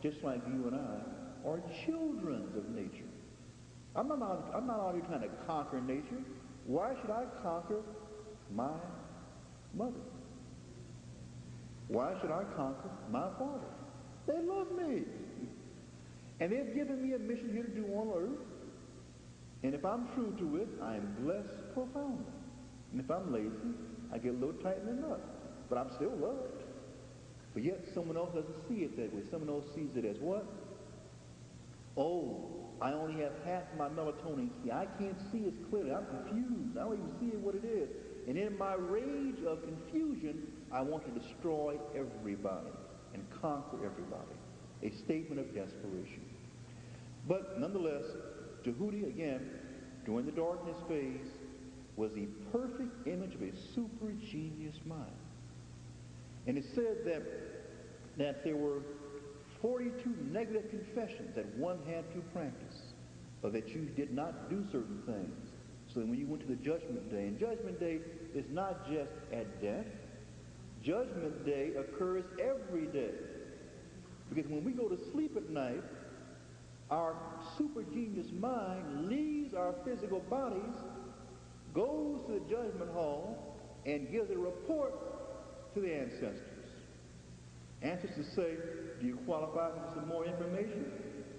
just like you and I, are children of nature. I'm not out here trying to conquer nature. Why should I conquer my mother? Why should I conquer my father? They love me. And they've given me a mission here to do on earth. And if I'm true to it, I am blessed profoundly. And if I'm lazy, I get a little tightened in the nut. But I'm still loved. But yet someone else doesn't see it that way. Someone else sees it as what? Oh, I only have half my melatonin. See, I can't see as clearly. I'm confused. I don't even see what it is. And in my rage of confusion, I want to destroy everybody and conquer everybody. A statement of desperation. But nonetheless, Tahuti, again, during the darkness phase, was the perfect image of a super genius mind. And it said that there were 42 negative confessions that one had to practice, or that you did not do certain things. So that when you went to the Judgment Day, and Judgment Day is not just at death. Judgment Day occurs every day. Because when we go to sleep at night, our super genius mind leaves our physical bodies, goes to the judgment hall, and gives a report to the ancestors. Ancestors say, do you qualify for some more information,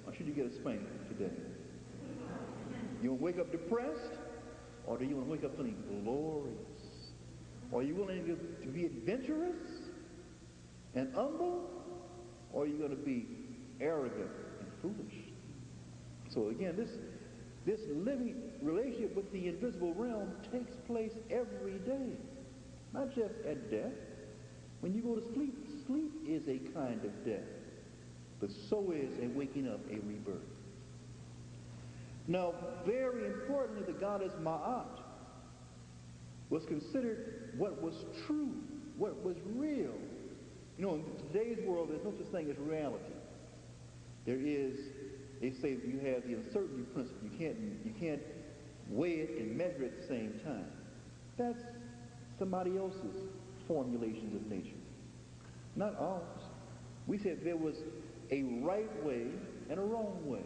or should you get a spanking today? You want to wake up depressed, or do you want to wake up feeling glorious? Are you willing to be adventurous and humble, or are you going to be arrogant and foolish? So again, this living relationship with the invisible realm takes place every day, not just at death. When you go to sleep, sleep is a kind of death, but so is a waking up, a rebirth. Now, very importantly, the goddess Ma'at was considered what was true, what was real. You know, in today's world, there's no such thing as reality. There is, they say you have the uncertainty principle. You can't weigh it and measure it at the same time. That's somebody else's formulations of nature, not ours. We said there was a right way and a wrong way.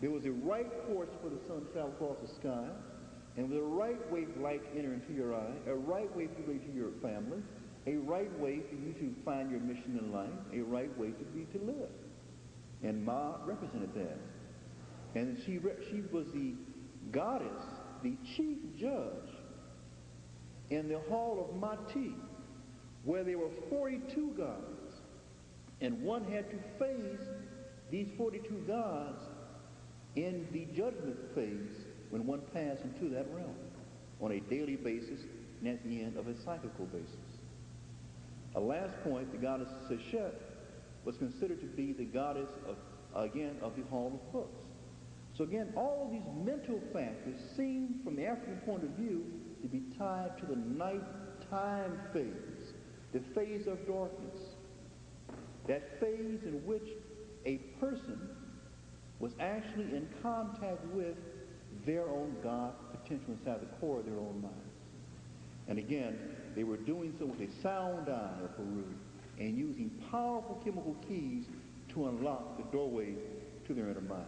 There was a right course for the sun to travel across the sky, and with a right way for light to enter into your eye, a right way for you to your family, a right way for you to find your mission in life, a right way to live. And Ma represented that. And she was the goddess, the chief judge in the hall of Mati, where there were 42 gods, and one had to face these 42 gods in the judgment phase when one passed into that realm on a daily basis and at the end of a cyclical basis. A last point, the goddess Seshet was considered to be the goddess of the Hall of Books. So again, all of these mental factors seem, from the African point of view, to be tied to the nighttime phase, the phase of darkness, that phase in which a person was actually in contact with their own God potential inside the core of their own mind. And again, they were doing so with a sound eye of Peru and using powerful chemical keys to unlock the doorway to their inner mind.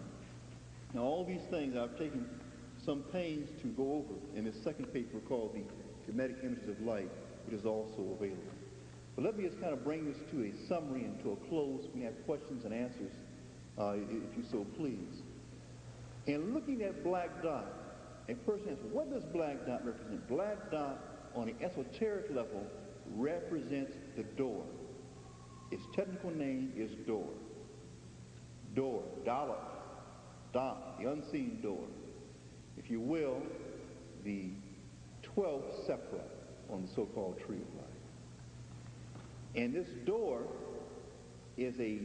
Now, all these things I've taken some pains to go over in this second paper called The Kinetic Images of Light, which is also available. But let me just kind of bring this to a summary and to a close. We have questions and answers, if you so please. In looking at black dot, a person asks, what does black dot represent? Black dot, on the esoteric level, represents the door. Its technical name is door. Door, Dalet, dot, the unseen door. If you will, the 12th sepra on the so-called tree of life. And this door is a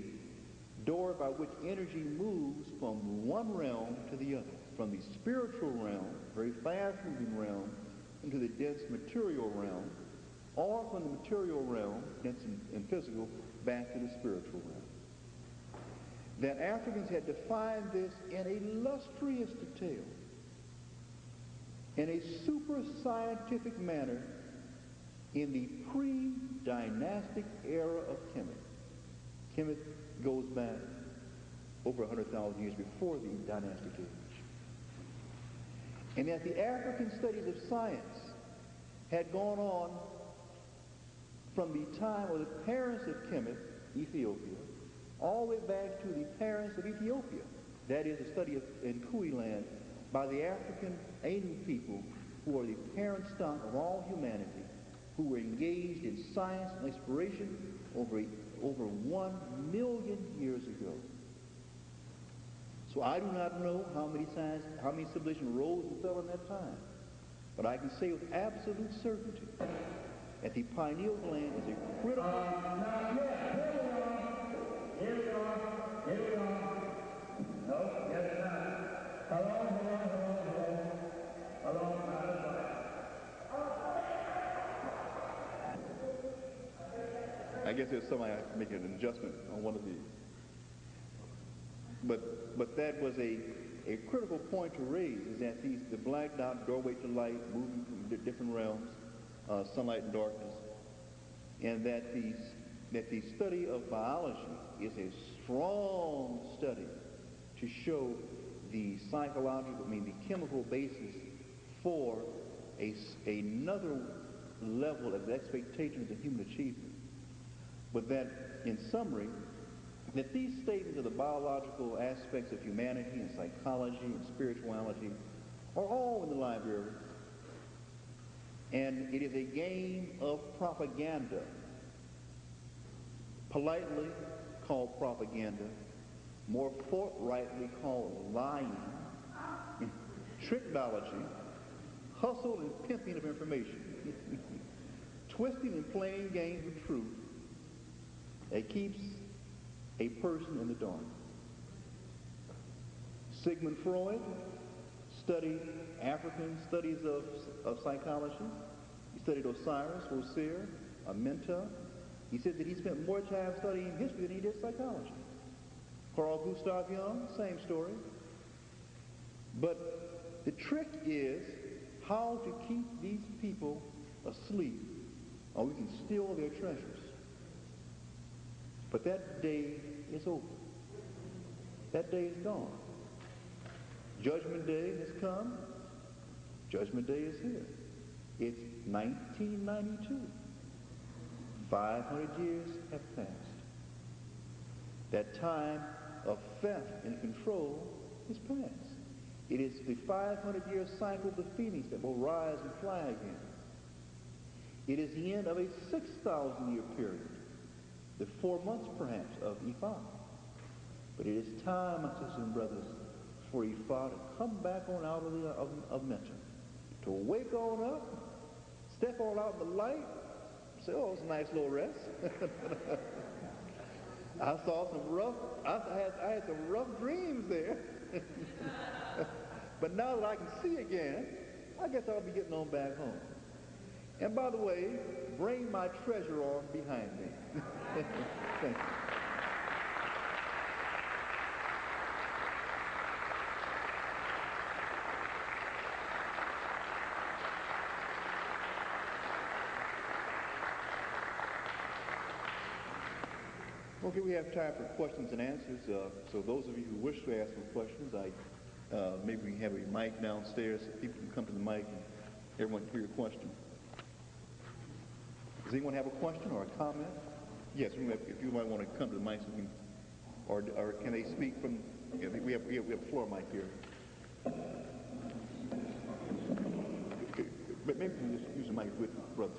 door by which energy moves from one realm to the other, from the spiritual realm, very fast-moving realm, into the dense material realm, or from the material realm, dense and physical, back to the spiritual realm. That Africans had defined this in a lustrous detail, in a super scientific manner, in the pre-dynastic era of Kemet. Kemet goes back over 100,000 years before the dynastic age. And that the African studies of science had gone on from the time of the parents of Kemet, Ethiopia, all the way back to the parents of Ethiopia. That is the study of, in Kui land by the African Ainu people who are the parent stock of all humanity, who were engaged in science and exploration over 1 million years ago. So I do not know how many civilizations rose and fell in that time, but I can say with absolute certainty that the pineal gland is a critical... Here we are. No, yes, not. Hello. I guess there's somebody I have to make an adjustment on one of these. But that was a critical point to raise, is that the black dot, doorway to light, moving from different realms, sunlight and darkness, and that the study of biology is a strong study to show the psychological, the chemical basis for another level of expectations of human achievement. But that, in summary, that these statements of the biological aspects of humanity and psychology and spirituality are all in the library. And it is a game of propaganda, politely called propaganda, more forthrightly called lying, trickology, hustle and pimping of information, twisting and playing games with truth that keeps a person in the dark. Sigmund Freud studied African studies of psychology. He studied Osiris, Osir, Amenta. He said that he spent more time studying history than he did psychology. Carl Gustav Jung, same story. But the trick is how to keep these people asleep, or we can steal their treasures. But that day is over. That day is gone. Judgment Day has come. Judgment Day is here. It's 1992. 500 years have passed. That time of theft and control is past. It is the 500-year cycle of the phoenix that will rise and fly again. It is the end of a 6,000-year period, the 4 months perhaps of Ifa. But it is time, my sisters and brothers, for Ifa to come back on out of Meta, to wake on up, step on out in the light, say, oh, it's a nice little rest. I had some rough dreams there. But now that I can see again, I guess I'll be getting on back home. And by the way, bring my treasure on behind me. Thank you. Okay, we have time for questions and answers. So those of you who wish to ask some questions, maybe we have a mic downstairs so people can come to the mic and everyone can hear your question. Does anyone have a question or a comment? Yes, if you might want to come to the mic, so we can, or can they speak from? Yeah, we have a floor mic here. Okay, but maybe we can just use the mic with brother.